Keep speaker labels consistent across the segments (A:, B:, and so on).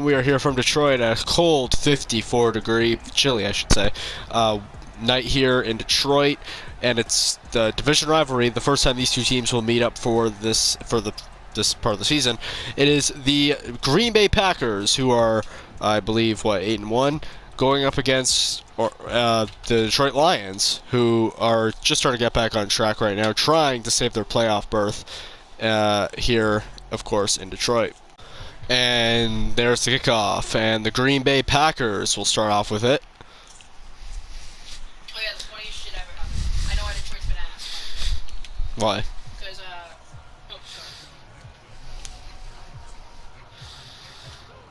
A: we are here from Detroit at a cold 54-degree, chilly I should say, night here in Detroit, and it's the division rivalry. The first time these two teams will meet up for this part of the season. It is the Green Bay Packers, who are, I believe, 8-1, going up against the Detroit Lions, who are just trying to get back on track right now, trying to save their playoff berth here, of course, in Detroit. And there's the kickoff, and the Green Bay Packers will start off with it.
B: Oh yeah, the funniest shit ever happened. I know why Detroit's been asked.
A: Why?
B: Because, oh, sorry.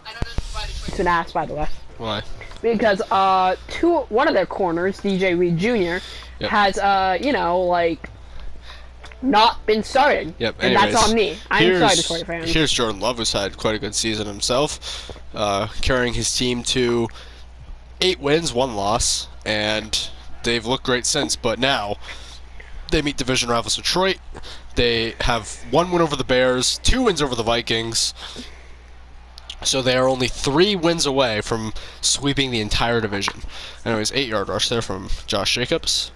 B: I know that's why Detroit's
C: been asked, by the way.
A: Why?
C: Because one of their corners, DJ Reed Jr.,
A: Yep.
C: has not been starting.
A: Yep.
C: And
A: anyways,
C: that's on me. I'm sorry, Detroit fans.
A: Here's Jordan Love, who's had quite a good season himself, carrying his team to 8 wins, 1 loss, and they've looked great since. But now they meet division rivals Detroit. They have 1 win over the Bears, 2 wins over the Vikings. So they are only 3 wins away from sweeping the entire division. Anyways, 8-yard rush there from Josh Jacobs.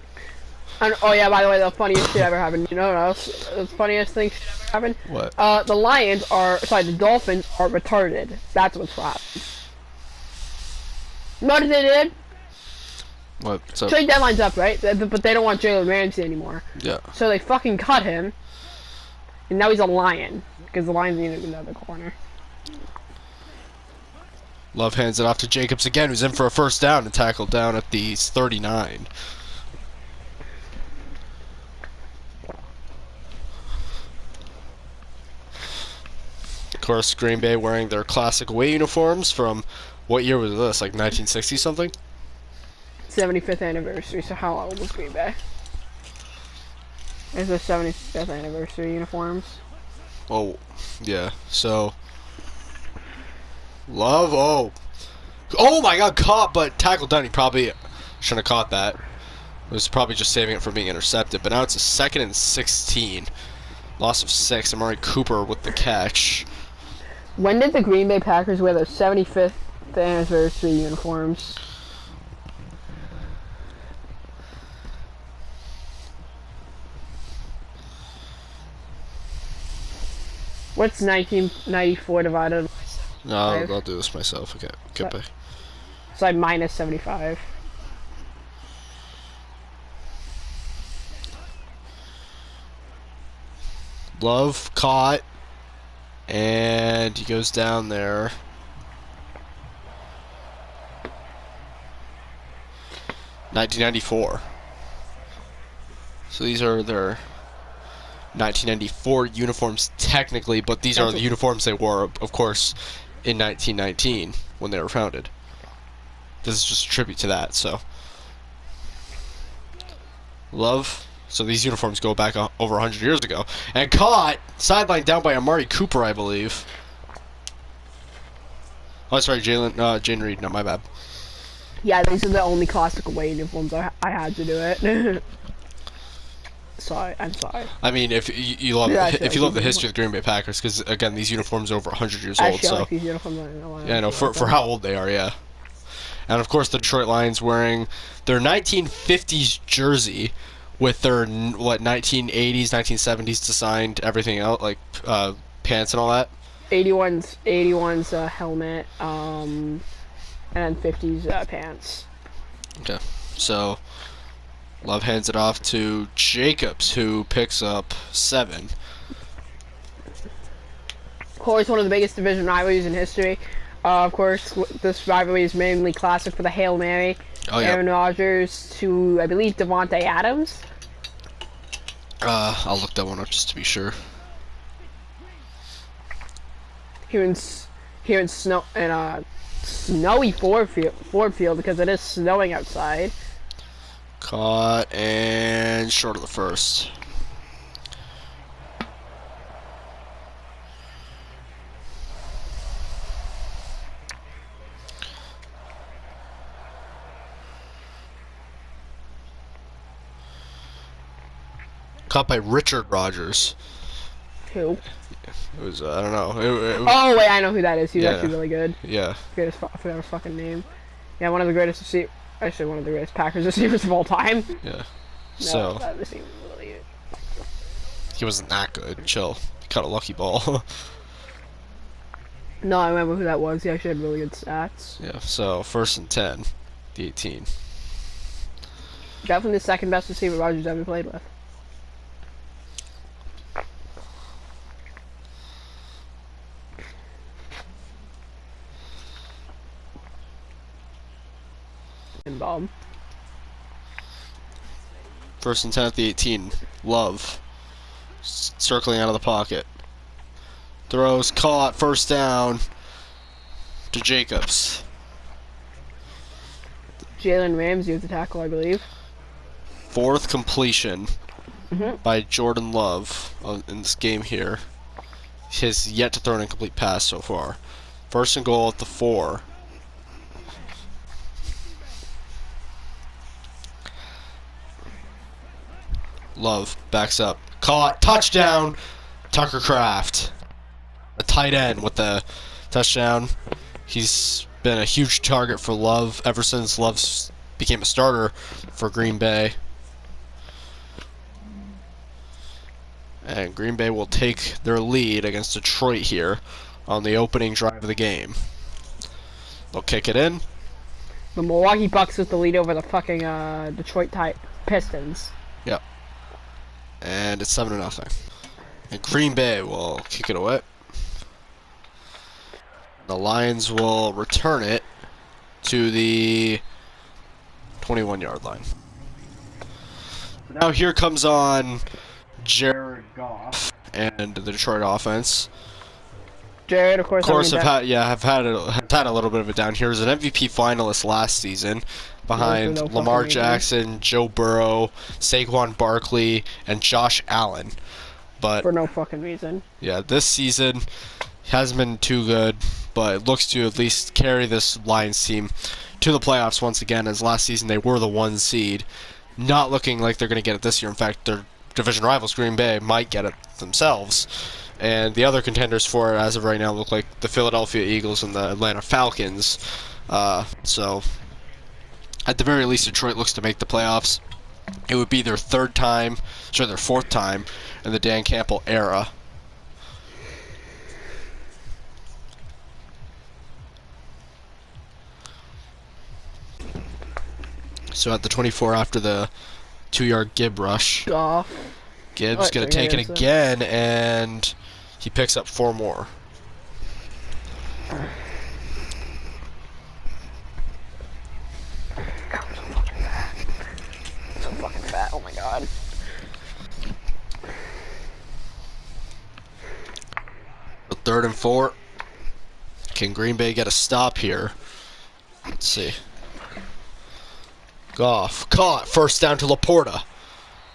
C: And, oh yeah, by the way, the funniest shit ever happened. You know what else? The funniest thing shit ever happened?
A: What?
C: The Dolphins are retarded. That's what's happened. Notice they did?
A: What? So,
C: Trade deadline's up, right? But they don't want Jalen Ramsey anymore.
A: yeah.
C: So they fucking cut him. And now he's a Lion. Because the Lions need another corner.
A: Love hands it off to Jacobs again, who's in for a first down and tackled down at the 39. Of course, Green Bay wearing their classic away uniforms from, what year was this, like 1960 something?
C: 75th anniversary, so how old was Green Bay? It's the 75th anniversary uniforms.
A: Oh, yeah, so... Love, oh my god, caught, but tackled down. He probably shouldn't have caught that. It was probably just saving it from being intercepted, but now it's a 2nd and 16. Loss of 6, Amari Cooper with the catch.
C: When did the Green Bay Packers wear their 75th anniversary uniforms? What's 1994 divided?
A: No, I'll do this myself. Okay, back.
C: It's like minus 75.
A: Love caught, and he goes down there. $1994. So these are their 1994 uniforms technically, but these are the uniforms they wore, of course, in 1919 when they were founded. This is just a tribute to that. So Love. So these uniforms go back over 100 years ago. And caught, sidelined down by Amari Cooper, I believe. Oh, sorry, Jane Reed. No, my bad.
C: Yeah, these are the only classic away uniforms I had to do it. Sorry, I'm sorry.
A: I mean, if you love the history of the Green Bay Packers, because again, these uniforms are over 100 years old. So
C: like these uniforms are
A: yeah, no, for how old they are, yeah. And of course, the Detroit Lions wearing their 1950s jersey with their 1980s, 1970s designed everything else, like pants and all that.
C: 81's helmet, and then 50s pants.
A: Okay, so Love hands it off to Jacobs, who picks up 7.
C: Of course, one of the biggest division rivalries in history. Of course, this rivalry is mainly classic for the Hail Mary.
A: Oh, yeah.
C: Aaron Rodgers to, I believe, Devontae Adams.
A: I'll look that one up just to be sure.
C: Here in snowy Ford Field because it is snowing outside.
A: Caught and short of the first. Caught by Richard Rodgers.
C: Who?
A: It was I don't know.
C: Oh wait, I know who that is. He's
A: Yeah.
C: actually really good.
A: Yeah.
C: I forgot his fucking name. Yeah, one of the greatest receivers. Actually, one of the greatest Packers receivers of all time.
A: Yeah.
C: No,
A: So
C: that receiver was really good.
A: he wasn't that good. Chill. He caught a lucky ball.
C: No, I remember who that was. He actually had really good stats.
A: Yeah. So 1st and 10, the 18.
C: Definitely the second best receiver Rodgers ever played with. And Bob.
A: 1st and 10 at the 18. Love. Circling out of the pocket. Throws caught. 1st down to Jacobs.
C: Jalen Ramsey was the tackle, I believe.
A: 4th completion
C: Mhm.
A: by Jordan Love in this game here. He has yet to throw an incomplete pass so far. 1st and goal at the 4. Love backs up. Caught. Touchdown. Tucker Kraft. A tight end with the touchdown. He's been a huge target for Love ever since Love became a starter for Green Bay. And Green Bay will take their lead against Detroit here on the opening drive of the game. They'll kick it in.
C: The Milwaukee Bucks with the lead over the fucking Detroit Pistons.
A: Yep. And it's 7-0. And Green Bay will kick it away. The Lions will return it to the 21-yard line. Now here comes on Jared Goff and the Detroit offense.
C: Jared, of course,
A: Have had a little bit of it down here. He was an MVP finalist last season, behind
C: No
A: Lamar
C: fucking reason.
A: Jackson, Joe Burrow, Saquon Barkley, and Josh Allen. But
C: for no fucking reason.
A: yeah, this season hasn't been too good, but it looks to at least carry this Lions team to the playoffs once again, as last season they were the 1 seed. Not looking like they're going to get it this year. In fact, their division rivals, Green Bay, might get it themselves. And the other contenders for it, as of right now, look like the Philadelphia Eagles and the Atlanta Falcons. So, at the very least, Detroit looks to make the playoffs. It would be their their 4th time in the Dan Campbell era. So at the 24 after the 2-yard Gibb rush,
C: Goff.
A: Gibbs going to take it again, and he picks up 4 more.
C: So fucking fat. Oh my god.
A: The 3rd and 4. Can Green Bay get a stop here? Let's see. Goff caught. 1st down to Laporta.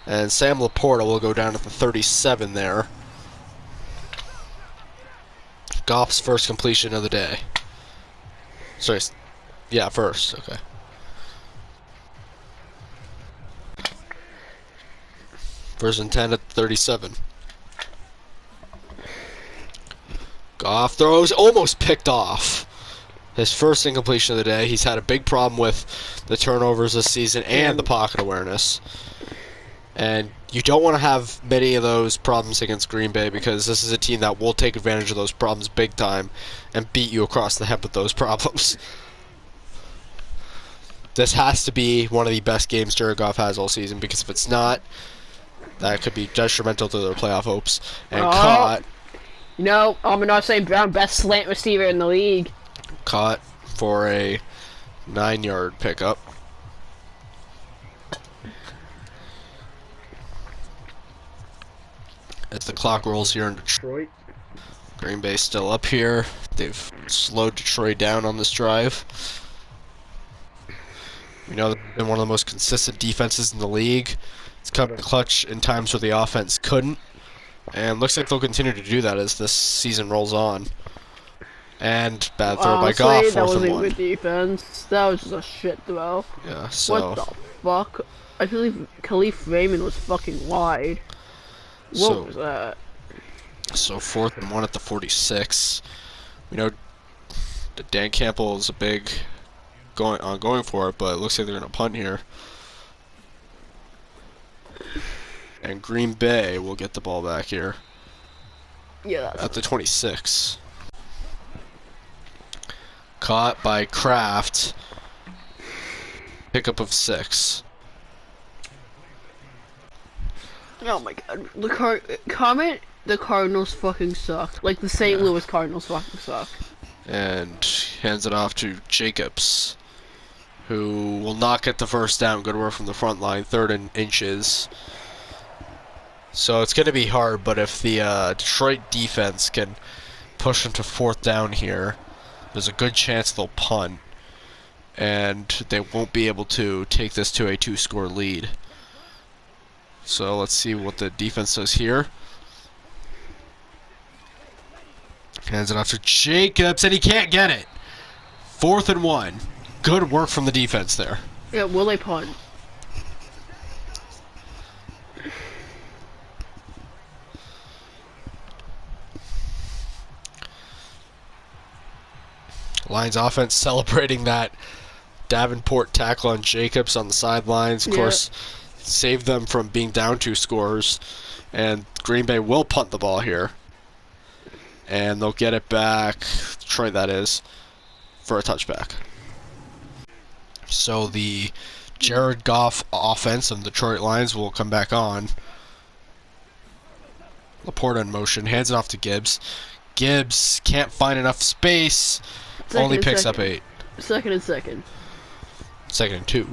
A: And Sam Laporta will go down at the 37 there. Goff's 1st completion of the day. Sorry. Yeah, 1st. Okay. First and 10 at 37. Goff throws, almost picked off. His 1st incompletion of the day. He's had a big problem with the turnovers this season and the pocket awareness. And you don't want to have many of those problems against Green Bay, because this is a team that will take advantage of those problems big time and beat you across the head with those problems. This has to be one of the best games Jared Goff has all season, because if it's not, that could be detrimental to their playoff hopes. And caught.
C: No, Amon St. Brown, best slant receiver in the league.
A: Caught for a 9-yard pickup. As the clock rolls here in Detroit. Green Bay still up here. They've slowed Detroit down on this drive. We know they've been one of the most consistent defenses in the league. It's come in clutch in times where the offense couldn't. And looks like they'll continue to do that as this season rolls on. And bad throw by Goff, 4th
C: that wasn't
A: and 1.
C: good defense. That was just a shit throw.
A: Yeah, so...
C: What the fuck? I believe Khalif Raymond was fucking wide. What
A: So-
C: was that?
A: So 4th and 1 at the 46. We know that Dan Campbell is a big going for it, but it looks like they're gonna punt here. And Green Bay will get the ball back here
C: Yeah,
A: at the 26. Caught by Kraft. Pickup of 6.
C: oh my god. Comment the Cardinals fucking suck. Like the St. Louis Cardinals fucking suck.
A: And hands it off to Jacobs, who will not get the first down. Good work from the front line, 3rd and inches. So it's going to be hard, but if the Detroit defense can push them to 4th down here, there's a good chance they'll punt, and they won't be able to take this to a 2-score lead. So let's see what the defense does here. Hands it off to Jacobs, and he can't get it. 4th and 1. Good work from the defense there.
C: Yeah, will they punt?
A: Lions offense celebrating that Davenport tackle on Jacobs on the sidelines. Of course, saved them from being down 2 scores. And Green Bay will punt the ball here. And they'll get it back, Detroit that is, for a touchback. So the Jared Goff offense of the Detroit Lions will come back on. Laporta in motion, hands it off to Gibbs. Gibbs can't find enough space. Only picks up 8.
C: 2nd and 2nd.
A: 2nd and 2.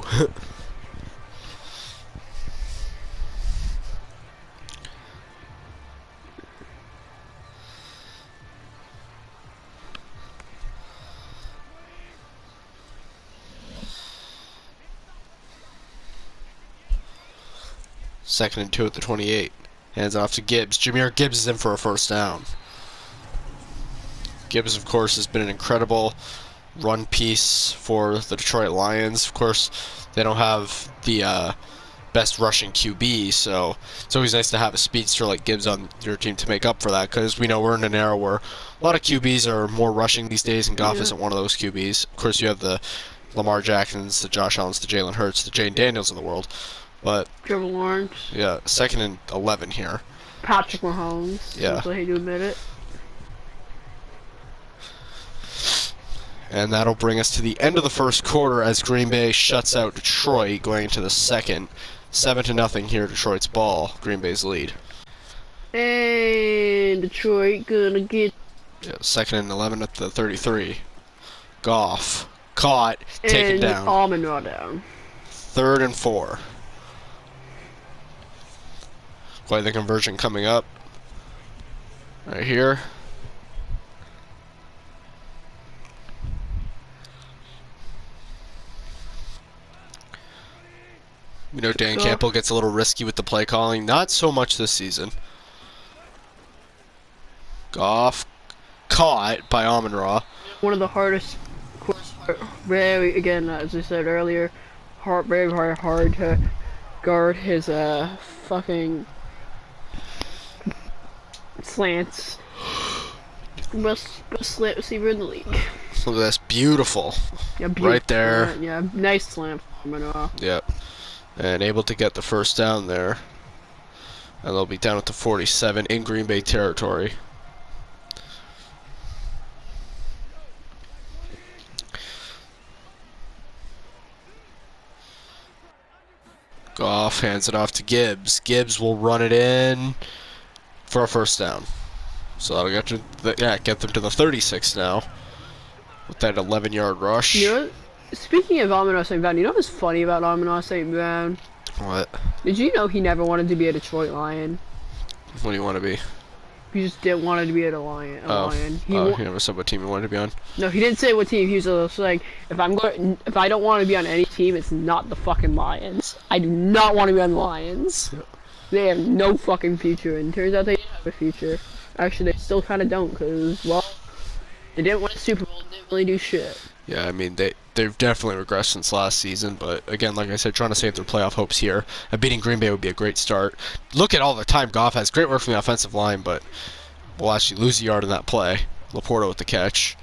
A: Second and 2 at the 28. Hands off to Gibbs. Jahmyr Gibbs is in for a first down. Gibbs, of course, has been an incredible run piece for the Detroit Lions. Of course, they don't have the best rushing QB, so it's always nice to have a speedster like Gibbs on your team to make up for that, because we know we're in an era where a lot of QBs are more rushing these days, and Goff isn't one of those QBs. Of course, you have the Lamar Jacksons, the Josh Allens, the Jalen Hurts, the Jane Daniels in the world. But
C: Trevor Lawrence.
A: yeah, 2nd and 11 here.
C: Patrick Mahomes.
A: Yeah.
C: So I hate to admit it.
A: And that'll bring us to the end of the first quarter as Green Bay shuts out Detroit going into the second. 7-0 here, Detroit's ball. Green Bay's lead.
C: And Detroit gonna get.
A: Yeah, 2nd and 11 at the 33. Goff caught, taken down.
C: Amon-Ra down.
A: 3rd and 4. Quite the conversion coming up. Right here. You know, Dan Campbell gets a little risky with the play calling. Not so much this season. Goff caught by Amon-Ra.
C: One of the hardest, very, again, as I said earlier, very hard to guard his fucking slants. Best slant receiver in the league.
A: So that's beautiful.
C: Yeah,
A: right there.
C: Yeah, nice slam from Amon-Ra.
A: Yep. And able to get the first down there. And they'll be down at the 47 in Green Bay territory. Goff hands it off to Gibbs. Gibbs will run it in for a first down. So that'll get get them to the 36 now with that 11-yard rush.
C: You know, speaking of Amon-Ra St. Brown, you know what's funny about Amon-Ra St. Brown?
A: What?
C: Did you know he never wanted to be a Detroit Lion?
A: What do you want to be?
C: He just didn't want to be a Lion. He
A: you never said what team you wanted to be on?
C: No, he didn't say what team. He was just like, if I don't want to be on any team, it's not the fucking Lions. I do not want to be on the Lions.
A: Yeah.
C: They have no fucking future, and turns out they have a future. Actually, they still kind of don't, because, well, they didn't win a Super Bowl, didn't really do shit.
A: Yeah, I mean, they've definitely regressed since last season, but again, like I said, trying to save their playoff hopes here. And beating Green Bay would be a great start. Look at all the time Goff has. Great work from the offensive line, but will actually lose a yard in that play. Laporta with the catch.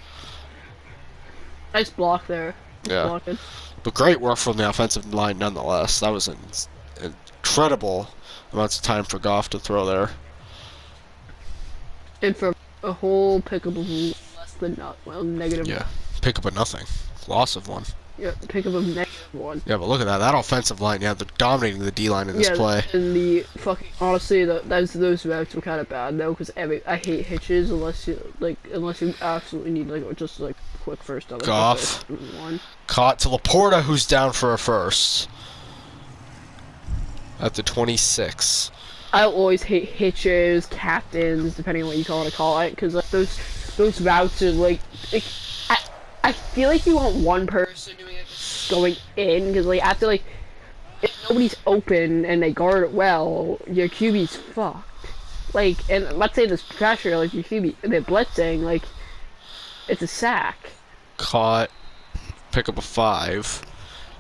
C: Nice block there.
A: Yeah.
C: Blocking.
A: But great work from the offensive line nonetheless. That was an incredible amounts of time for Goff to throw there.
C: And for a whole pickup of less than negative.
A: Yeah. Pick up a nothing. Loss of one.
C: Yeah, pickup of -1.
A: Yeah, but look at that. That offensive line, yeah, they're dominating the D-line in this play.
C: And the fucking honestly, those routes were kind of bad though, because I hate hitches unless you absolutely need just quick first down.
A: Goff.
C: One.
A: Caught to Laporta, who's down for a first. At the 26.
C: I always hate hitches, captains, depending on what you call it, because those routes are I feel like you want one person doing it going in, because after if nobody's open and they guard it well, your QB's fucked. And let's say there's pressure, your QB, they're blitzing, it's a sack.
A: Caught. Pick up a 5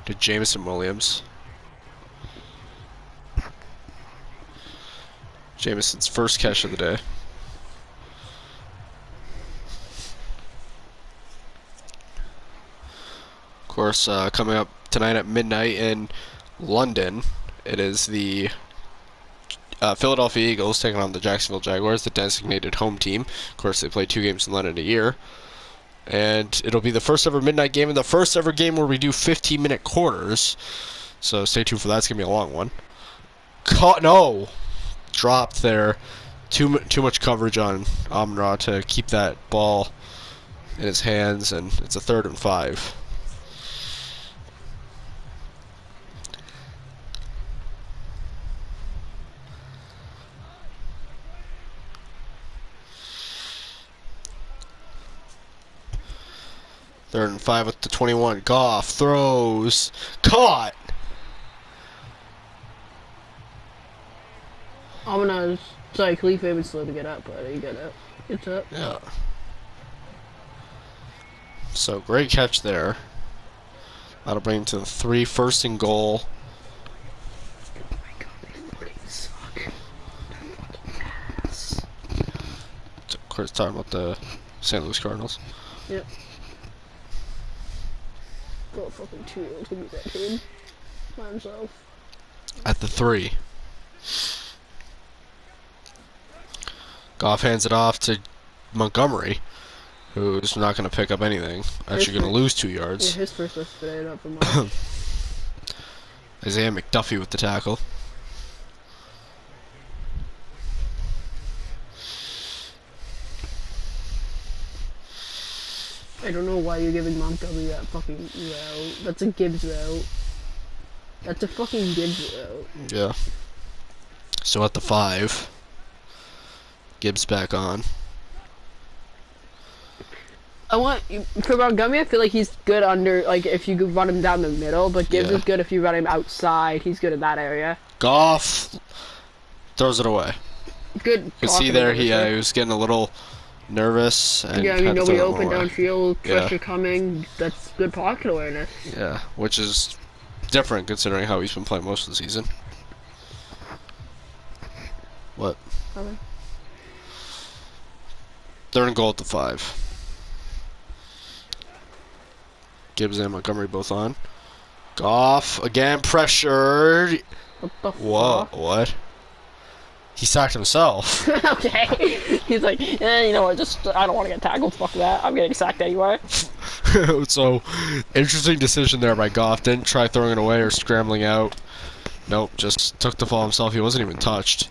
A: to Jameson Williams. Jameson's first catch of the day. Of course, coming up tonight at midnight in London, it is the Philadelphia Eagles taking on the Jacksonville Jaguars, the designated home team. Of course, they play 2 games in London a year. And it'll be the first ever midnight game and the first ever game where we do 15-minute quarters. So stay tuned for that. It's going to be a long one. No! Dropped there. Too much coverage on Amon-Ra to keep that ball in his hands, and it's a 3rd and 5. Third and 5 with the 21. Goff throws. Caught!
C: Sorry, Khalif Raymond's slow to get up, but he got up. Gets up.
A: Yeah. So, great catch there. That'll bring him to the 3, 1st and goal.
C: Oh my god, they fucking suck. They're fucking ass.
A: Of course, talking about the St. Louis Cardinals.
C: Yep. Got a fucking 2-year-old who beat that team by himself.
A: At the 3. Goff hands it off to Montgomery, who's not going to pick up anything. Actually going to lose 2 yards.
C: Yeah, his first was today, not for mine.
A: Isaiah McDuffie with the tackle.
C: I don't know why you're giving Montgomery that fucking route. That's a Gibbs route. That's a fucking Gibbs route.
A: Yeah. So at the 5, Gibbs back on.
C: For Montgomery, I feel like he's good under, if you could run him down the middle, but Gibbs is good if you run him outside. He's good in that area.
A: Goff throws it away.
C: Good.
A: You can see there he was getting a little nervous. And
C: yeah, I mean, nobody open
A: away.
C: downfield, pressure coming. That's good pocket awareness.
A: Yeah, which is different considering how he's been playing most of the season. What?
C: Okay.
A: 3rd and goal at the 5. Gibbs and Montgomery both on. Goff again pressured.
C: What the
A: Whoa,
C: fuck?
A: what? He sacked himself.
C: Okay. He's like, you know what, I don't want to get tackled, fuck that. I'm getting sacked anyway.
A: So, interesting decision there by Goff. Didn't try throwing it away or scrambling out. Nope, just took the fall himself. He wasn't even touched.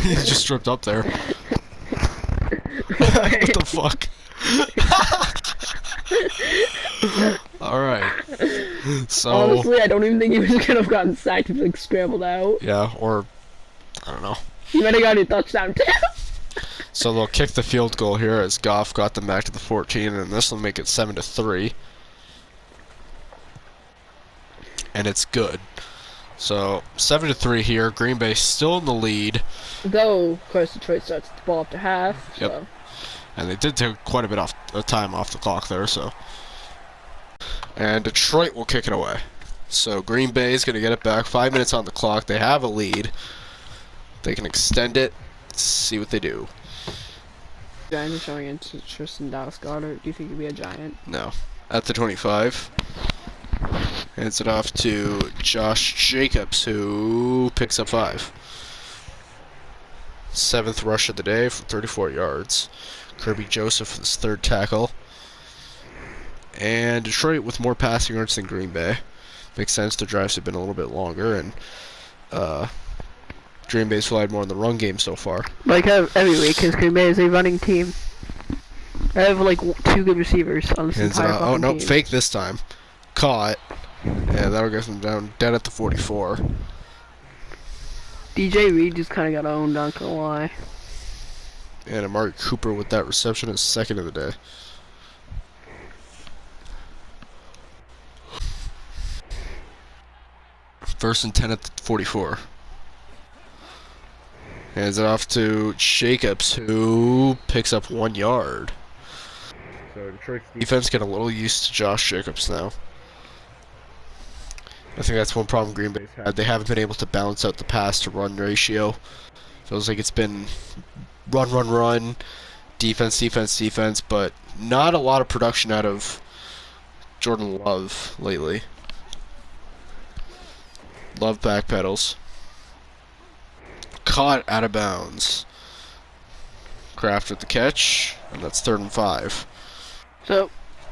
A: He just stripped up there. What the fuck? Alright. So,
C: honestly, I don't even think he was gonna have gotten sacked if he scrambled out.
A: yeah, or I don't know.
C: He might have gotten a touchdown too.
A: So they'll kick the field goal here as Goff got them back to the 14, and this will make it 7-3. And it's good. So 7-3 here. Green Bay still in the lead.
C: Though, of course, Detroit starts the ball after half.
A: Yep.
C: So.
A: And they did take quite a bit of time off the clock there, so. And Detroit will kick it away. So Green Bay is going to get it back. 5 minutes on the clock. They have a lead. They can extend it. Let's see what they do.
C: Giants are showing interest in Dallas Goddard. Do you think he'd be a Giant?
A: No. At the 25. Hands it off to Josh Jacobs, who picks up 5. 7th rush of the day for 34 yards. Kirby Joseph with his 3rd tackle. And Detroit with more passing yards than Green Bay. Makes sense, their drives have been a little bit longer, and Green Bay's relied more on the run game so far.
C: Like every week, because Green Bay is a running team. I have like 2 good receivers on this
A: Hands it
C: entire
A: off.
C: fucking
A: Oh, no,
C: team.
A: fake this time. Caught. And that'll get them down dead at the 44.
C: DJ Reed just kind of got owned, not gonna lie.
A: And Amari Cooper with that reception is 2nd of the day. First and 10 at the 44. Hands it off to Jacobs, who picks up 1 yard. So Detroit's defense get a little used to Josh Jacobs now. I think that's one problem Green Bay's had. They haven't been able to balance out the pass to run ratio. Feels like it's been run, defense, but not a lot of production out of Jordan Love lately. Love backpedals. Caught out of bounds. Kraft with the catch, and that's 3rd and 5.
C: So,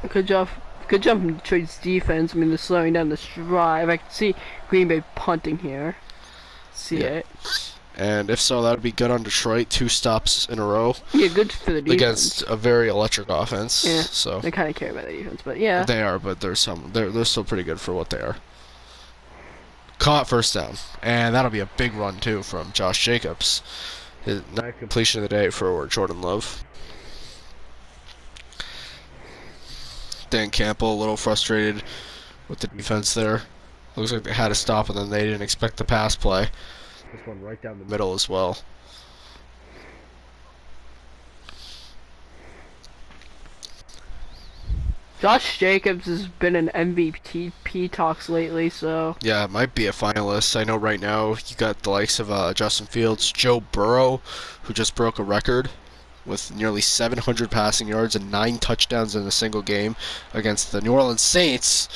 C: good job from Detroit's defense. I mean, they're slowing down this drive. I can see Green Bay punting here. See
A: Yeah.
C: it.
A: And if so, that would be good on Detroit. 2 stops in a row
C: Yeah, good for the defense.
A: against a very electric offense.
C: Yeah.
A: So
C: They kind of care about the defense, but yeah.
A: they are, but they're still pretty good for what they are. Caught, first down, and that'll be a big run too from Josh Jacobs. His 9th completion of the day for Jordan Love. Dan Campbell a little frustrated with the defense there. Looks like they had to stop, and then they didn't expect the pass play. This one right down the middle as well.
C: Josh Jacobs has been in MVP talks lately, so
A: Yeah, it might be a finalist. I know right now you got the likes of Justin Fields, Joe Burrow, who just broke a record with nearly 700 passing yards and 9 touchdowns in a single game against the New Orleans Saints,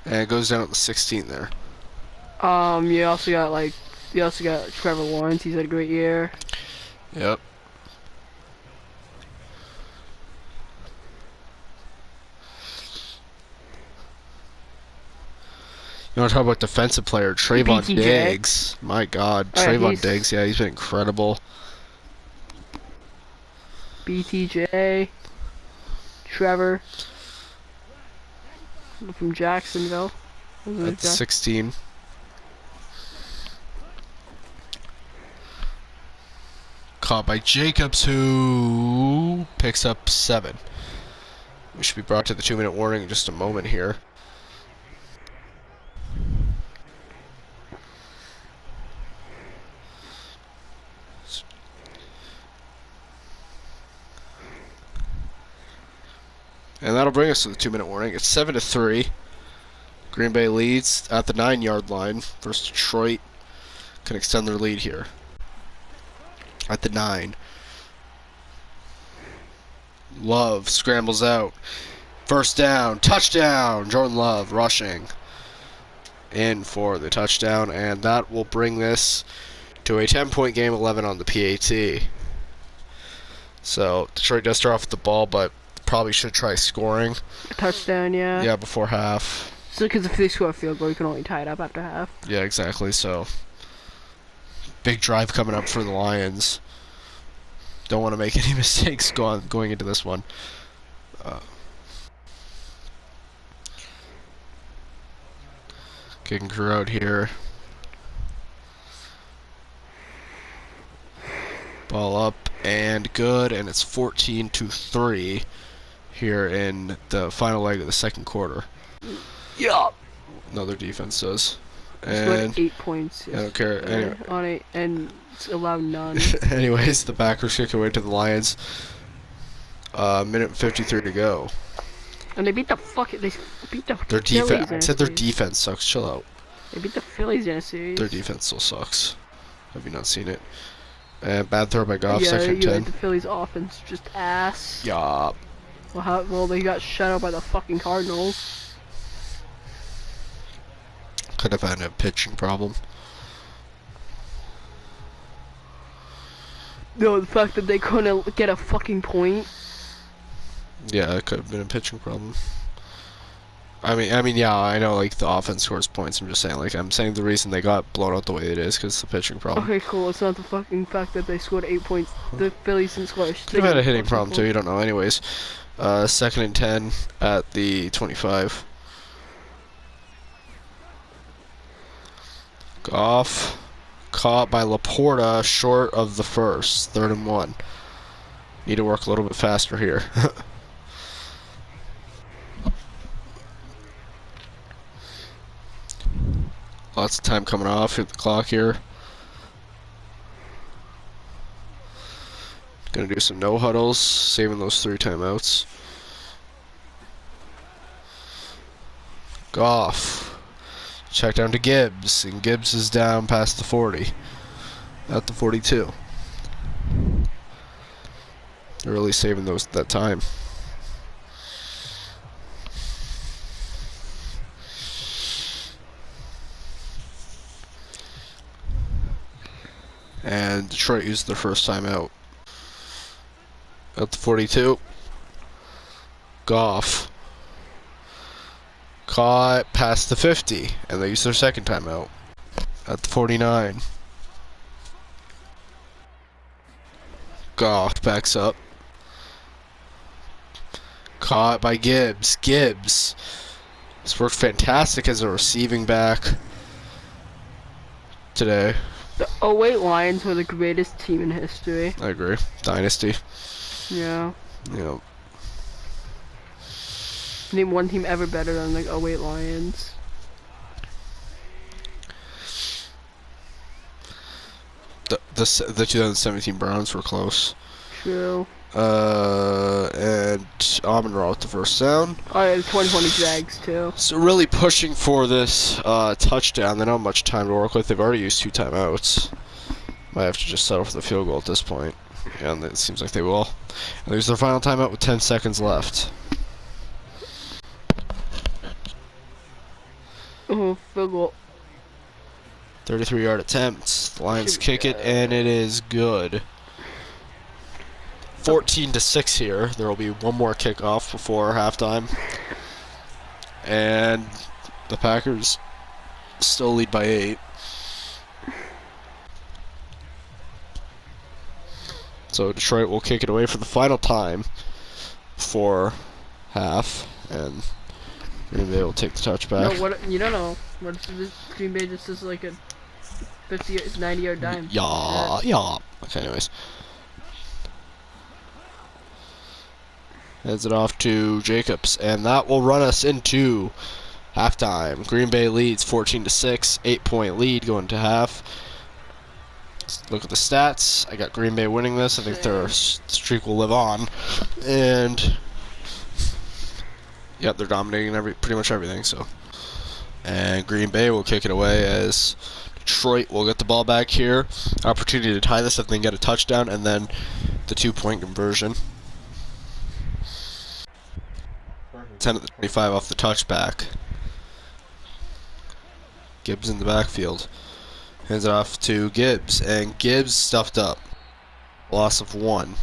A: and it goes down at the 16 there.
C: you also got Trevor Lawrence. He's had a great year.
A: Yep. You want to talk about defensive player Trayvon
C: BTJ.
A: Diggs? My God,
C: Oh, yeah,
A: Trayvon Diggs. Yeah, he's been incredible.
C: BTJ, Trevor from Jacksonville.
A: At the 16. Caught by Jacobs, who picks up 7. We should be brought to the 2-minute warning in just a moment here. And that'll bring us to the 2-minute warning. It's 7-3. Green Bay leads at the 9-yard line versus Detroit. Can extend their lead here. At the 9. Love scrambles out. First down. Touchdown. Jordan Love rushing in for the touchdown. And that will bring this to a 10-point game, 11 on the PAT. So Detroit does start off with the ball, but probably should try scoring.
C: A touchdown, yeah.
A: Yeah, before half.
C: So, because if they score a field goal, you can only tie it up after half.
A: Yeah, exactly. So, big drive coming up for the Lions. Don't want to make any mistakes going into this one. Kicking crew out here. Ball up and good, and it's 14-3 here in the final leg of the second quarter.
C: Yeah.
A: No, their defense does.
C: Scored
A: And
C: 8 points.
A: I don't care. Anyway.
C: On it, and it's allowed none.
A: Anyways, the Packers kick away to the Lions. Minute 53 to go.
C: And they beat the
A: Their
C: Phillies
A: defense.
C: in
A: I
C: a
A: said their
C: series.
A: defense sucks. Chill out.
C: They beat the Phillies in a series.
A: Their defense still sucks. Have you not seen it? And bad throw by Goff,
C: yeah,
A: second
C: you're
A: 10.
C: right, the Phillies offense just ass.
A: Yeah.
C: Well, they got shut out by the fucking Cardinals.
A: Could have had a pitching problem.
C: No, the fact that they couldn't get a fucking point.
A: Yeah, it could have been a pitching problem. I mean, yeah, I know, like, the offense scores points. I'm just saying, like, I'm saying the reason they got blown out the way it is because the pitching problem.
C: Okay, cool. It's not the fucking fact that they scored 8 points. The Phillies didn't score.
A: Could have had a hitting problem, too. You don't know. Anyways, second and 10 at the 25. Goff caught by Laporta short of the first. 3rd and 1. Need to work a little bit faster here. Lots of time coming off. Hit the clock here. Gonna do some no huddles, saving those 3 timeouts. Goff. Check down to Gibbs, and Gibbs is down past the 40. At the 42. They're really saving that time. And Detroit used their first timeout. At the 42. Goff. Caught past the 50, and they used their second timeout. At the 49. Goff backs up. Caught by Gibbs. Gibbs. This worked fantastic as a receiving back today.
C: The 08 Lions were the greatest team in history.
A: I agree. Dynasty.
C: Yeah.
A: Yep.
C: Name one team ever better than the 08 Lions.
A: The 2017 Browns were close.
C: True.
A: And Amon-Ra with the first down.
C: Oh yeah, the 2020 Jags too.
A: So really pushing for this touchdown. They don't have much time to work with. They've already used 2 timeouts. Might have to just settle for the field goal at this point. And it seems like they will. And there's their final timeout with 10 seconds left.
C: Oh, field goal.
A: 33-yard attempt. The Lions kick it, and it is good. 14-6 here. There will be one more kickoff before halftime. And the Packers still lead by 8. So Detroit will kick it away for the final time for half, and Green Bay will take the touchback.
C: No, what you don't know. What if this Green Bay just is like a 90-yard dime?
A: Yeah. Okay, anyways. Heads it off to Jacobs, and that will run us into halftime. Green Bay leads 14-6, 8-point lead going to half. Let's look at the stats. I got Green Bay winning this. I think their streak will live on, and yep, they're dominating pretty much everything. So, and Green Bay will kick it away as Detroit will get the ball back here. Opportunity to tie this if they can get a touchdown, and then the 2-point conversion. 10 at the 25 off the touchback. Gibbs in the backfield. Hands it off to Gibbs, and Gibbs stuffed up. Loss of 1.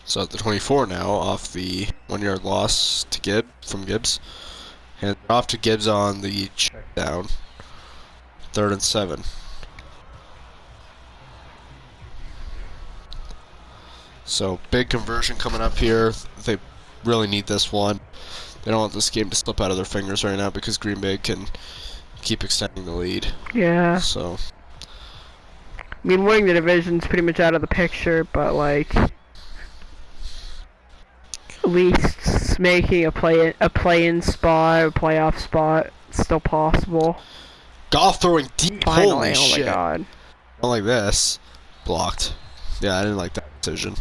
A: So at the 24 now, off the 1-yard loss to from Gibbs. Hand it off to Gibbs on the check down. 3rd and 7. So big conversion coming up here. They really need this one. They don't want this game to slip out of their fingers right now because Green Bay can keep extending the lead.
C: Yeah.
A: So
C: I mean, winning the division's pretty much out of the picture, but like, least making a play-in spot or playoff spot still possible.
A: Goff throwing deep.
C: Finally,
A: Holy
C: oh
A: shit.
C: my god.
A: Not like this. Blocked. Yeah, I didn't like that decision.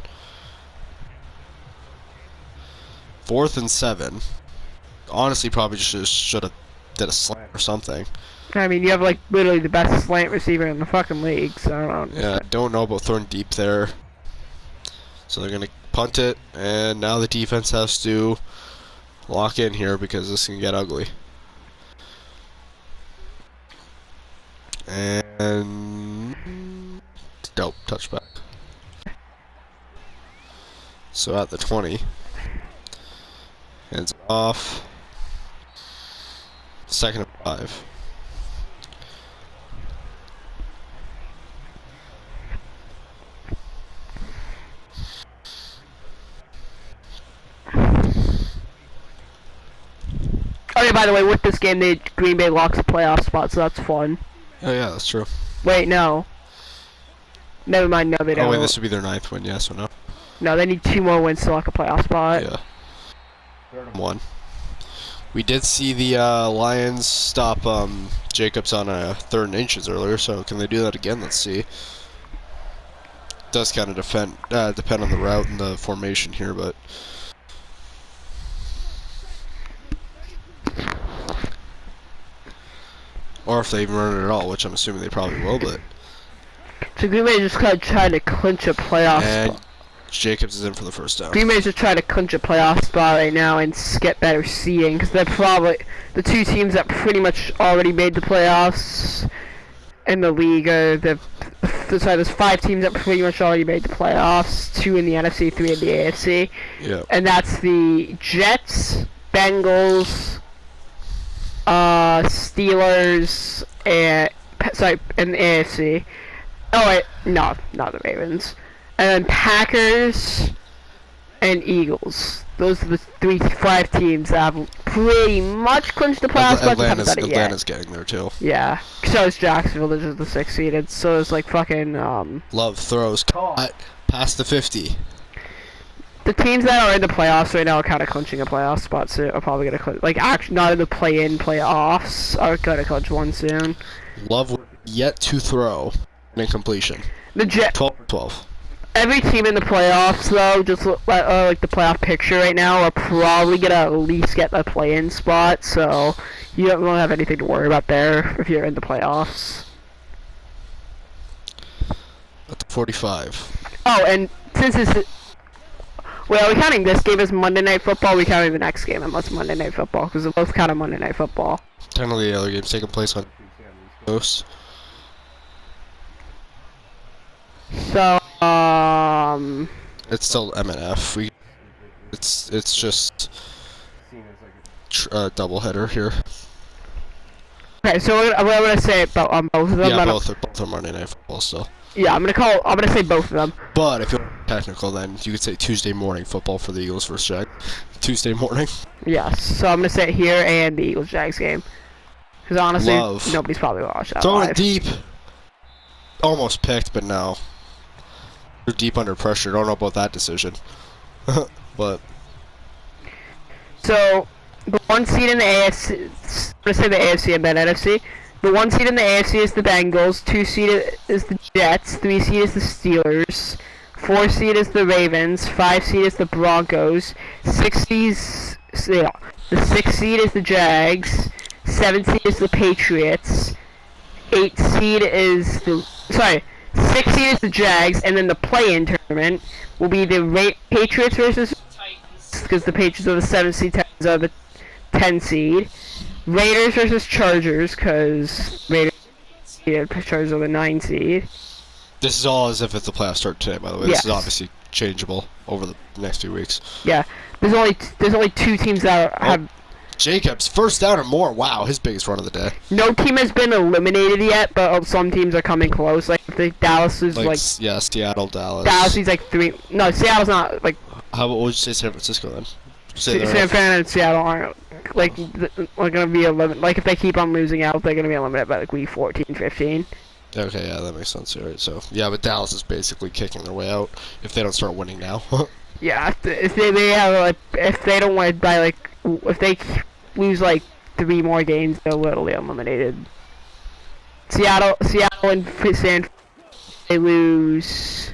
A: 4th and 7. Honestly, probably just should have did a slant or something.
C: I mean, you have like literally the best slant receiver in the fucking league, so I don't know.
A: Yeah, don't know about throwing deep there. So they're gonna punt it, and now the defense has to lock in here because this can get ugly. And dope touchback. So at the 20, hands off. 2nd and 5.
C: Oh yeah, by the way, with this game, Green Bay locks a playoff spot, so that's fun.
A: Oh yeah, that's true.
C: Wait, no. Never mind, no, they don't.
A: Oh wait, this would be their 9th win, yes or no?
C: No, they need 2 more wins to lock a playoff spot.
A: Yeah. 1. We did see the Lions stop Jacobs on a 3rd and inches earlier, so can they do that again? Let's see. Does kind of depend on the route and the formation here, but or if they even run it at all, which I'm assuming they probably will, but
C: So Green Bay just kind of trying to clinch a playoff
A: and
C: spot.
A: Jacobs is in for the first down.
C: Green Bay's just trying to clinch a playoff spot right now and get better seeding, because they're probably the 2 teams that pretty much already made the playoffs in the league. There's 5 teams that pretty much already made the playoffs, 2 in the NFC, 3 in the AFC.
A: Yeah.
C: And that's the Jets, Bengals, Steelers, and the AFC. Oh wait, no, not the Ravens. And then Packers and Eagles. Those are the 5 teams that have pretty much clinched the playoffs, but haven't done it yet.
A: Atlanta's getting there too.
C: Yeah. So is Jacksonville, which is the 6th seeded. So is like fucking
A: Love throws caught past the 50.
C: the teams that are in the playoffs right now are kind of clinching a playoff spot. So are probably gonna clinch, like actually not in the play-in playoffs are gonna clinch one soon.
A: Love yet to throw an incompletion.
C: The
A: 12.
C: Every team in the playoffs, though, just like the playoff picture right now, are probably gonna at least get a play-in spot. So you don't really have anything to worry about there if you're in the playoffs.
A: At the 45.
C: Oh, and since it's well, are we counting this game as Monday Night Football? Or are we counting the next game as Monday Night Football? Because they're both kind of Monday Night Football.
A: Technically, the other game's taking place on Coast.
C: So,
A: It's still MNF. It's just a double header here.
C: okay, so what I'm gonna say about both of them.
A: Yeah, both are Monday Night Football still.
C: Yeah, I'm gonna say both of them.
A: But if you're technical, then you could say Tuesday morning football for the Eagles versus Jags. Tuesday morning.
C: Yes. So I'm gonna say it here and the Eagles Jags game. Because honestly,
A: Love.
C: nobody's probably watched that
A: Throwing
C: live.
A: it deep. Almost picked, but no. They're deep under pressure. Don't know about that decision. But
C: So the 1 seed in the AFC, I'm gonna say the AFC and then NFC. The 1 seed in the AFC is the Bengals. 2 seed is the Jets. 3 seed is the Steelers. 4 seed is the Ravens. 5 seed is the Broncos. 6 seed, the 6th seed is the Jags. 7 seed is the Patriots. 8 seed is the 6 seed is the Jags, and then the play-in tournament will be the Patriots versus
B: Titans.
C: because the Patriots are the 7 seed, Titans are the 10 seed. Raiders versus Chargers because Chargers are the 9 seed.
A: this is all as if it's the playoff start today, by the way.
C: Yes.
A: This is obviously changeable over the next few weeks.
C: Yeah, there's only 2 teams that have.
A: Jacobs, first down or more. Wow, his biggest run of the day.
C: No team has been eliminated yet, but some teams are coming close. Like the Dallas is like
A: Yeah, Seattle, Dallas.
C: Dallas is like 3. No, Seattle's not like.
A: How about, what would you say San Francisco then? Say they're
C: San
A: off.
C: Fran and Seattle aren't like are gonna be eliminated. Like if they keep on losing out, they're gonna be eliminated by like week 14, 15.
A: Okay, yeah, that makes sense. All right, so yeah, but Dallas is basically kicking their way out if they don't start winning now.
C: Yeah, if they have like, if they don't win by like, if they lose like 3 more games, they're literally eliminated. Seattle and San, they lose.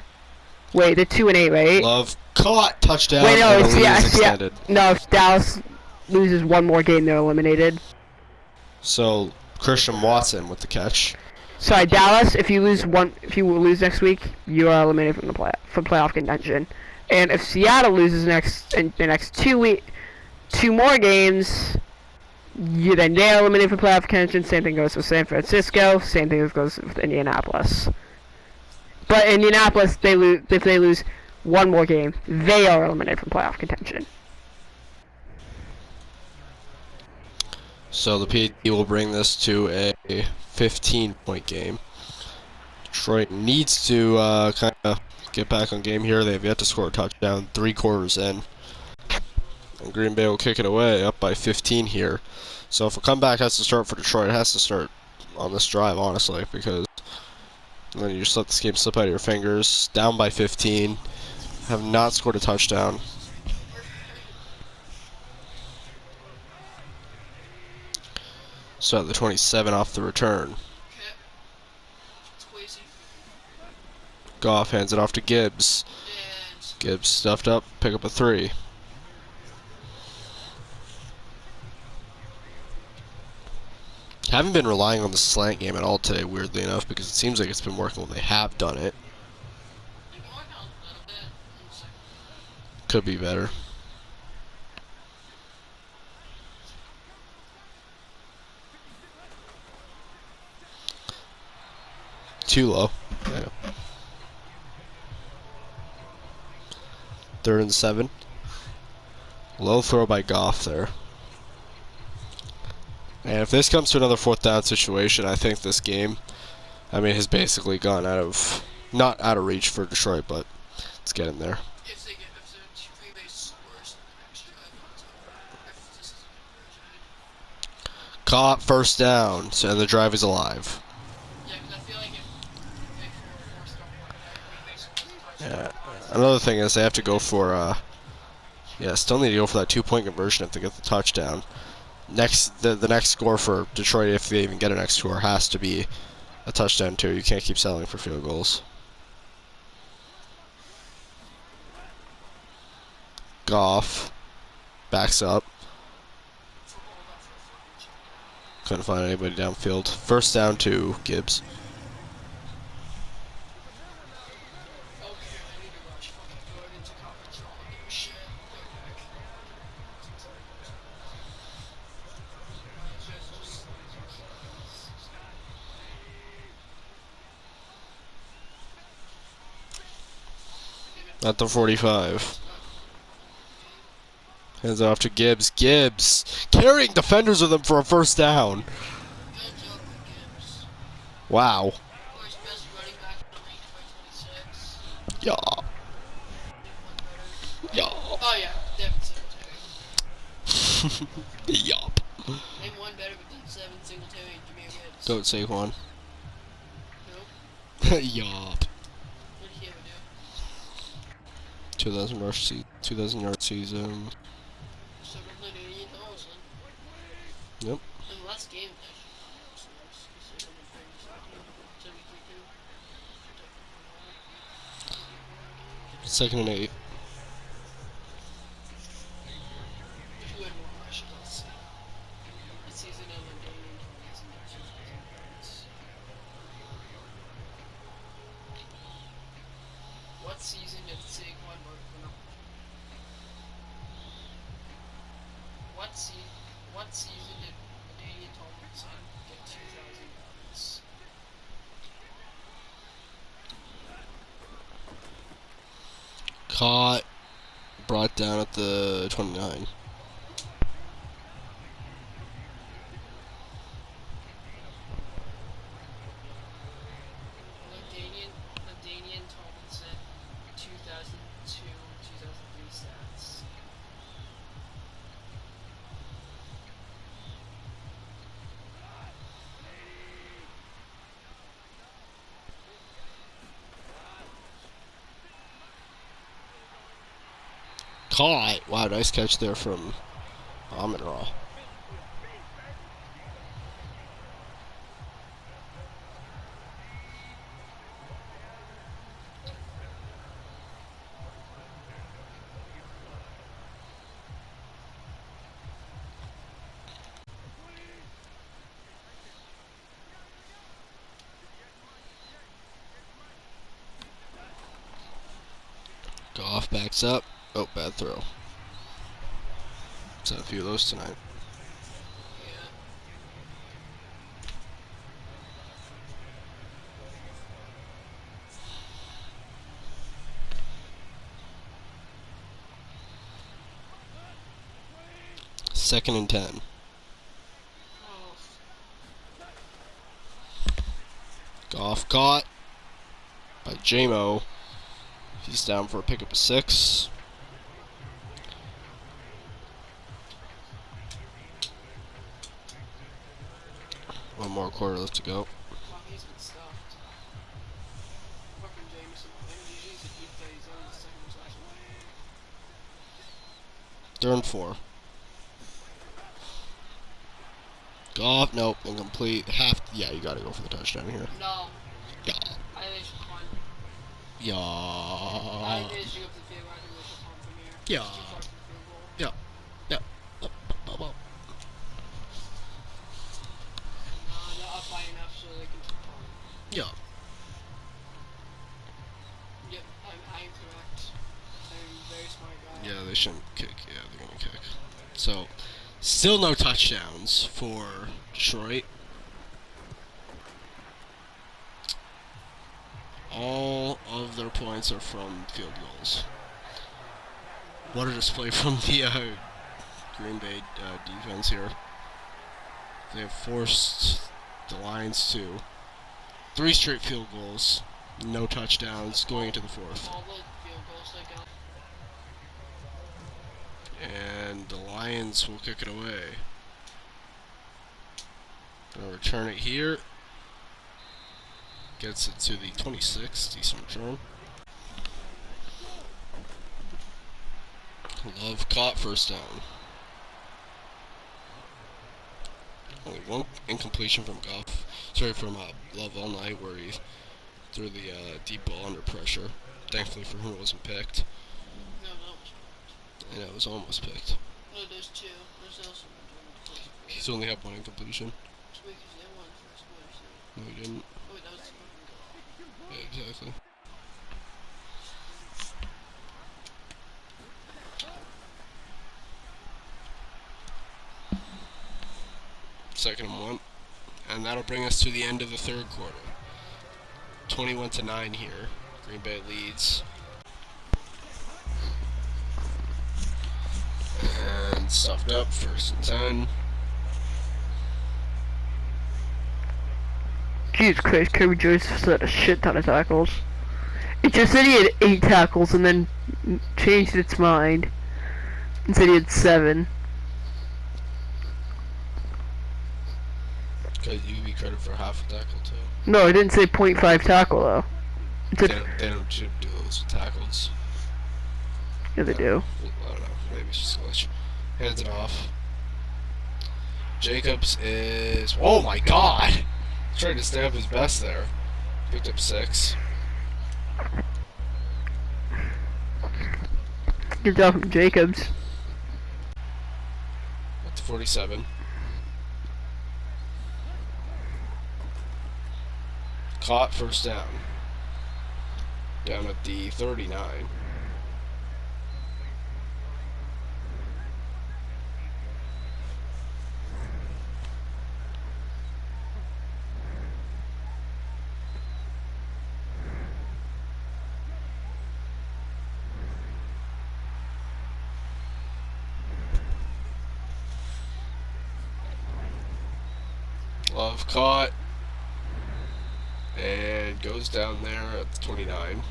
C: Wait, they're 2-8, right?
A: Love caught touchdown.
C: Wait, no,
A: and the
C: it's
A: lead is extended.
C: No, if Dallas loses 1 more game, they're eliminated.
A: So Christian Watson with the catch.
C: Sorry, Dallas. If you lose next week, you are eliminated from the playoff contention. And if Seattle loses in the next 2 more games, then they're eliminated from playoff contention. Same thing goes with San Francisco. Same thing goes with Indianapolis. But Indianapolis, if they lose 1 more game, they are eliminated from playoff contention.
A: So the PD will bring this to a 15-point game. Detroit needs to kind of get back on game here. They've yet to score a touchdown 3 quarters in. And Green Bay will kick it away, up by 15 here. So if a comeback has to start for Detroit, it has to start on this drive, honestly, because then you just let this game slip out of your fingers. Down by 15. Have not scored a touchdown. So at the 27 off the return. Goff hands it off to Gibbs. Gibbs stuffed up, pick up a 3. Haven't been relying on the slant game at all today, weirdly enough, because it seems like it's been working when they have done it. Could be better. Too low. Yeah. 3rd and 7. Low throw by Goff there. And if this comes to another 4th down situation, I think this game, has basically gone not out of reach for Detroit, but it's getting there. Caught, first down, and the drive is alive. Yeah. Another thing is they have to go for, still need to go for that 2-point conversion if they get the touchdown. The next score for Detroit, if they even get a next score, has to be a touchdown too. You can't keep settling for field goals. Goff backs up. Couldn't find anybody downfield. First down to Gibbs. At the 45. Hands it off to Gibbs. Gibbs carrying defenders with him for a first down. Wow. Yeah. Yeah.
B: Oh yeah, Devin Singletary.
A: Yup.
B: Name one better than Devin Singletary and Jameer Gibbs.
A: Don't say Juan.
B: Nope.
A: Yup.
B: What did he ever do?
A: 2,000 yard season.
B: So we're literally in Olsen.
A: Yep.
B: In the last game,
A: Second and 8.
B: who had more rushes, let's see. This season ended Damian Thomas and Darcy Johnson. What season did Saquon Barkley? No. What season did Damian Tomlinson get 2,000 yards?
A: Caught. Brought down at the 29.
B: LaDainian Tomlinson, 2002, 2003 stats.
A: caught. Wow, nice catch there from Amon-Ra. Goff backs up. Oh, bad throw. Had a few of those tonight.
B: Yeah.
A: Second and 10.
B: Oh,
A: Goff caught by J-Mo. He's down for a pickup of 6. One more quarter left to go.
B: fuck, he's been stuffed. Fucking Jameson. MGG's a deep play. He's only the second most last one.
A: 3rd and 4. Goff, nope, incomplete. Yeah, you gotta go for the touchdown here.
B: No.
A: Yeah.
B: I think they should punt. I
A: Yeah.
B: think they should go up to the field. I think they should punt from here.
A: Yeah.
B: It's too far from the field goal.
A: Yeah. Yeah.
B: They're up by enough so they can punt.
A: Yeah.
B: Yep, I'm correct. I'm a very smart guy.
A: Yeah, they shouldn't kick. Yeah, they're gonna kick. So, still no touchdowns for Detroit. All of their points are from field goals. What a display from the Green Bay defense here. They have forced the Lions to 3 straight field goals, no touchdowns going into the 4th.
B: All the field goals they got.
A: And the Lions will kick it away. Gonna return it here. Gets it to the 26. Decent return. Love caught, first down. Only one incompletion from Goff. Sorry, from Love all night, where he threw the deep ball under pressure. Thankfully for him, it wasn't picked.
B: No, that was
A: And it was almost picked.
B: no, there's 2. There's also one.
A: He's only had 1 incompletion.
B: It's weird because they won the first quarter, so.
A: No, he didn't.
B: Oh, wait, that was the fucking goal.
A: Yeah, exactly. Second and 1. And that'll bring us to the end of the 3rd quarter. 21-9 here. Green Bay leads. And stuffed up, 1st and 10.
C: Jesus Christ, Kirby Joyce set a shit ton of tackles. It just said he had 8 tackles and then changed its mind and said he had 7.
A: Because you give me credit for half a tackle, too.
C: No, it didn't say .5 tackle though. It
A: They
C: said,
A: don't do those with tackles.
C: yeah, they do.
A: I don't know. Maybe it's just a glitch. Hands it off. Jacobs is... Oh my god! Tried to stay up his best there. Picked up 6.
C: Good job from Jacobs.
A: At the 47. Caught, first down. Down at the 39. Love caught. And goes down there at the 29.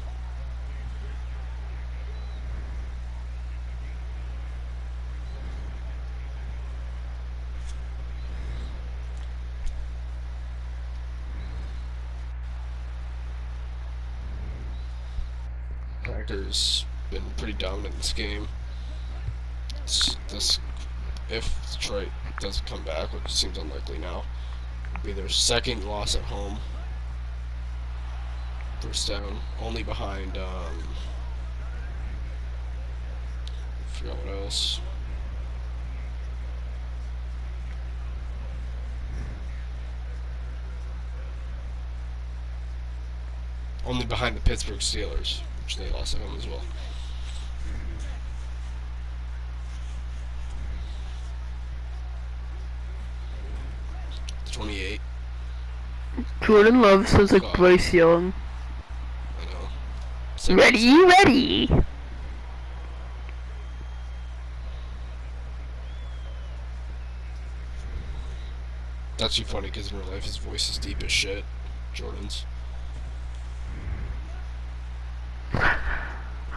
A: Packers been pretty dominant in this game. This, if Detroit doesn't come back, which seems unlikely now, will be their second loss at home. First down, only behind, I forgot what else. Only behind the Pittsburgh Steelers, which they lost at home as well. 28.
C: Jordan Love sounds like
A: God.
C: Bryce Young.
A: I know. So
C: Ready.
A: That's actually funny because in real life his voice is deep as shit. Jordan's.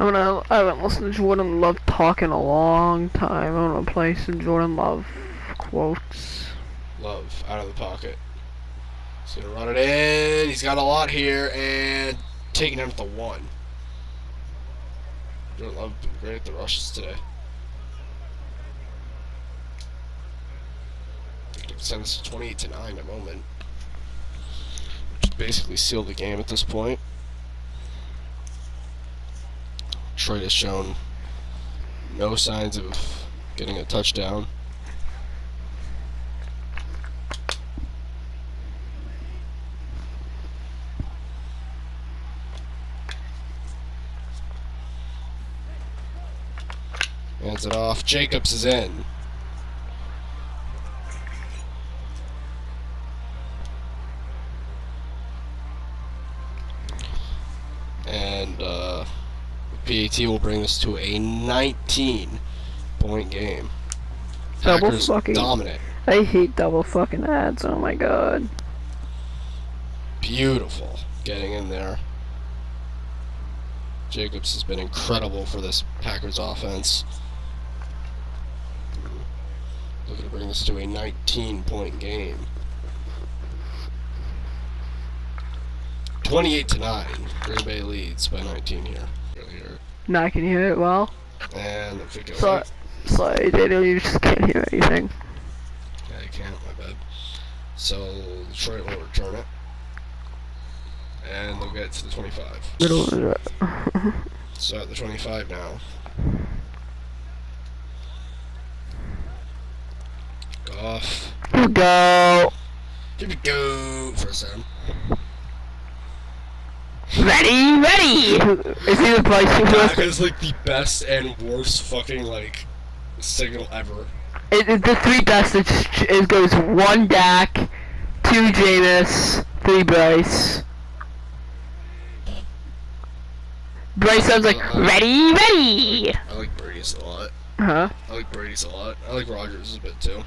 C: I haven't listened to Jordan Love talk in a long time. I'm gonna play some Jordan Love quotes.
A: Love out of the pocket. He's gonna run it in. He's got a lot here and taking him at the 1. Jordan Love been great at the rushes today. Send this to 28-9 in a moment. Which basically sealed the game at this point. Detroit has shown no signs of getting a touchdown. Hands it off. Jacobs is in. And PAT will bring this to a 19-point game.
C: Double
A: Packers
C: fucking-
A: dominant.
C: I hate double fucking ads. Oh my god.
A: Beautiful getting in there. Jacobs has been incredible for this Packers offense. Looking to bring this to a 19-point game. 28-9. Green Bay leads by 19 here. Really here.
C: Now I can hear it well.
A: And if we go
C: Sorry, Daniel, you just can't hear anything.
A: Yeah, you can't, my bad. So Detroit will return it. And they'll get to the 25. So at the 25 now. Goff.
C: Here we go.
A: Here we go. First down.
C: Ready. Is he the Bryce
A: That is like the best and worst fucking like signal ever.
C: The 3 best it goes 1 Dak, 2 Jameis, 3 Bryce. Bryce sounds like ready.
A: I like Brady's a lot.
C: Huh?
A: I like Brady's a lot. I like Rodgers a bit too.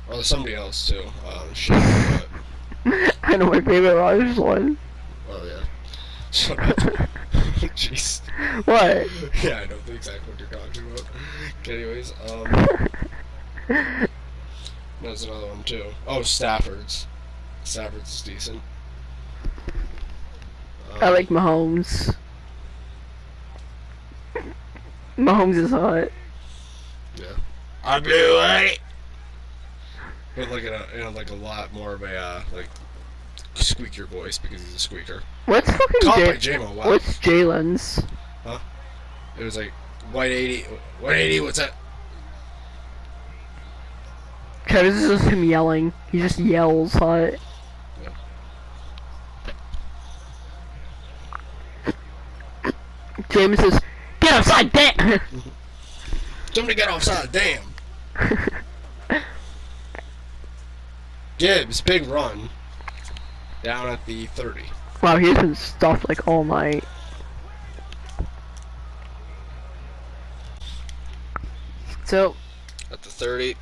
A: Or there's somebody else too. Shit. But,
C: I know my favorite Rodgers one.
A: oh yeah. Jeez.
C: What?
A: Yeah, I know exactly what you're talking about. Okay, anyways, there's another one too. Oh, Stafford's. Stafford's is decent.
C: I like Mahomes. Mahomes is hot.
A: Yeah. I do it. But like a lot more of a like squeakier voice because he's a squeaker.
C: What's fucking
A: Caught by J-Mo. Wow.
C: What's Jalen's?
A: It was like white 80. White 80. What's that?
C: Travis is just him yelling. He just yells hot. James says, "Get outside, damn!"
A: Somebody get offside. Damn. Gibbs, big run. Down at the 30.
C: Wow, he's been stuffed like all night. So,
A: At the 30.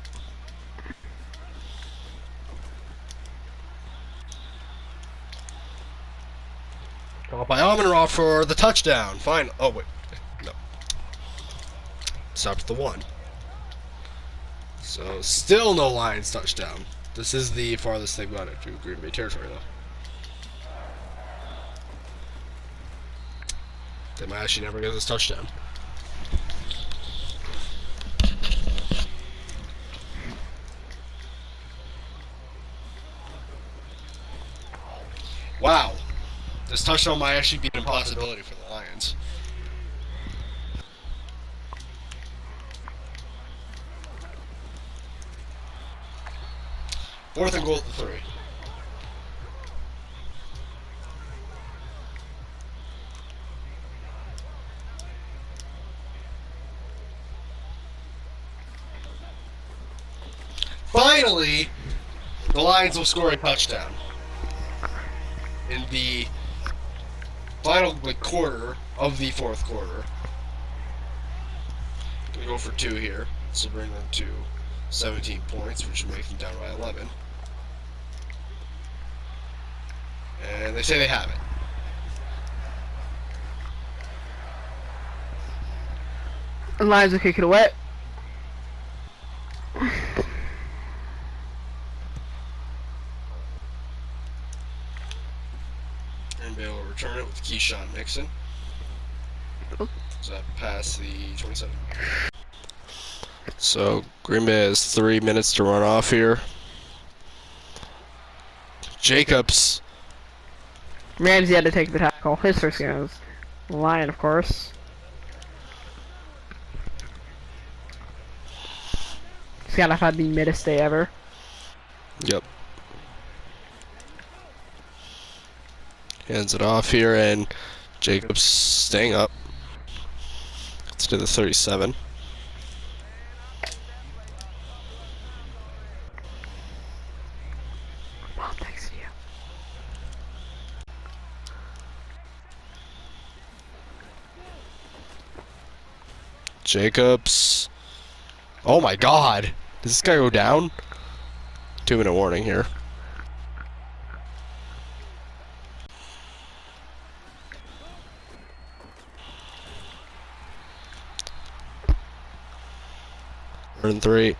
A: Caught by Amenroth for the touchdown. Fine. Oh, wait. No. Stopped at the 1. So, still no Lions touchdown. This is the farthest they've got it to Green Bay territory, though. They might actually never get this touchdown. Wow. This touchdown might actually be an impossibility for the Lions. Fourth and goal at the 3. Finally, the Lions will score a touchdown in the final quarter of the fourth quarter. Gonna go for 2 here, so bring them to 17 points, which will make them down by 11. And they say they have it.
C: And Lions will kick it away.
A: And Bale will return it with Keyshawn Nixon. So that past the 27. So Green Bay has 3 minutes to run off here. Jacobs.
C: Ramsey had to take the tackle. His first game was Lion, of course. He's gotta have had the middest day ever.
A: Yep. Hands it off here, and Jacobs staying up. Let's do the 37.
C: Mom texted you.
A: Jacobs. Oh my god. Does this guy go down? 2-minute warning here. Third and 3.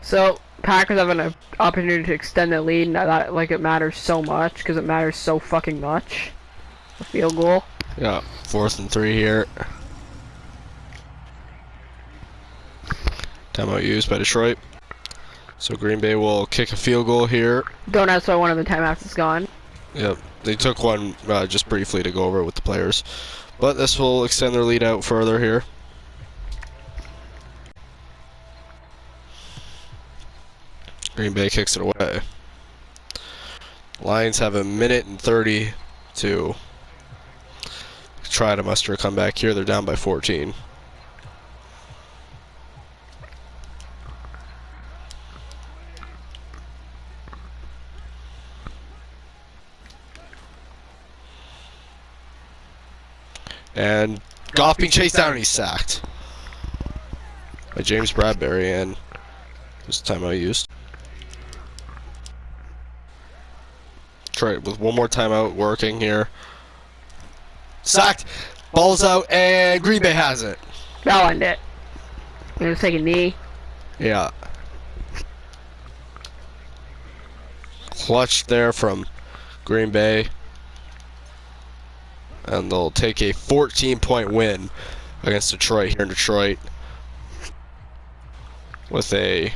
C: So, Packers have an opportunity to extend the lead, and that, like, it matters so much, because it matters so fucking much. A field goal.
A: Yeah, 4th and 3 here. Timeout used by Detroit. So Green Bay will kick a field goal here.
C: Don't ask why one of the timeouts is gone.
A: Yep, they took one just briefly to go over it with the players. But this will extend their lead out further here. Green Bay kicks it away. Lions have a minute and 30 to try to muster a comeback here. They're down by 14. And Goff being chased down and he's sacked by James Bradbury, and this timeout used. Try it with one more timeout working here. Sacked, ball's out, and Green Bay has it.
C: That one did. I'm gonna take a knee.
A: Yeah. Clutch there from Green Bay. And they'll take a 14-point win against Detroit here in Detroit, with a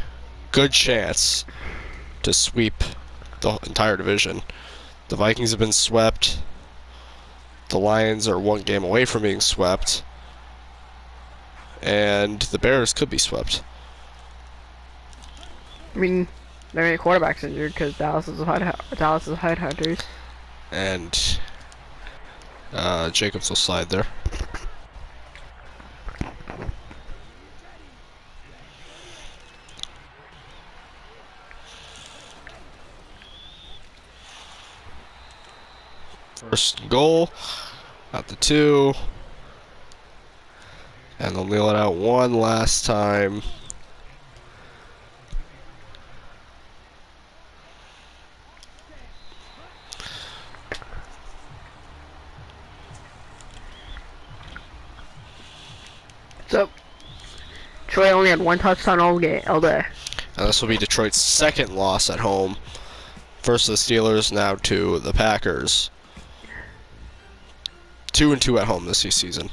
A: good chance to sweep the entire division. The Vikings have been swept. The Lions are 1 game away from being swept. And the Bears could be swept.
C: I mean, there ain't quarterbacks injured because Dallas is Headhunters.
A: And Jacobs will slide there. First goal at the 2. And they'll kneel it out one last time.
C: So, Troy only had 1 touchdown all day.
A: And this will be Detroit's 2nd loss at home. First to the Steelers, now to the Packers. 2-2 at home this season.